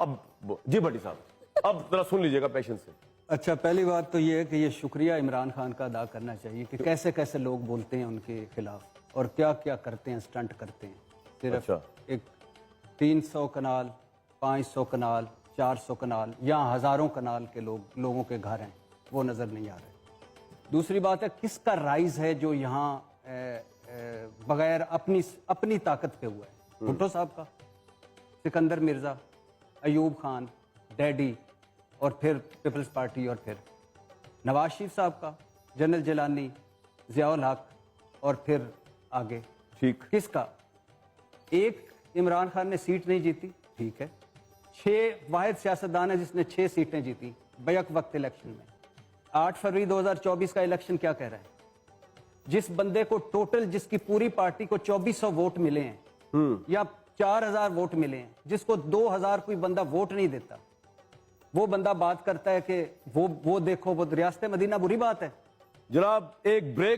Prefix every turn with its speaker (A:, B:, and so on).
A: اب جی بھٹی صاحب اب ذرا سن لیجیے گا پیشنس سے.
B: اچھا، پہلی بات تو یہ ہے کہ یہ شکریہ عمران خان کا ادا کرنا چاہیے کہ کیسے کیسے لوگ بولتے ہیں ان کے خلاف اور کیا کیا کرتے ہیں، سٹنٹ کرتے ہیں. صرف ایک 300 کنال 500 کنال 400 کنال یا ہزاروں کنال کے لوگوں کے گھر ہیں، وہ نظر نہیں آ رہے. دوسری بات ہے کس کا رائز ہے جو یہاں بغیر اپنی طاقت پہ ہوا ہے. بھٹو صاحب کا، سکندر مرزا، ایوب خان، ڈیڈی، اور پھر پیپلز پارٹی، اور پھر نواز شریف صاحب کا، جنرل جیلانی، ضیاء الحق، اور پھر آگے.
A: ٹھیک.
B: کس کا؟ ایک عمران خان نے سیٹ نہیں جیتی، ٹھیک ہے. 6 واحد سیاستدان ہے جس نے 6 سیٹیں جیتی بیک وقت الیکشن میں. 8 فروری 2024 کا الیکشن کیا کہہ رہا ہے؟ جس بندے کو ٹوٹل، جس کی پوری پارٹی کو 2400 ووٹ ملے ہیں یا 4000 ووٹ ملے ہیں، جس کو 2000 کوئی بندہ ووٹ نہیں دیتا، وہ بندہ بات کرتا ہے کہ وہ دیکھو وہ ریاست مدینہ بری بات ہے.
A: جناب ایک بریک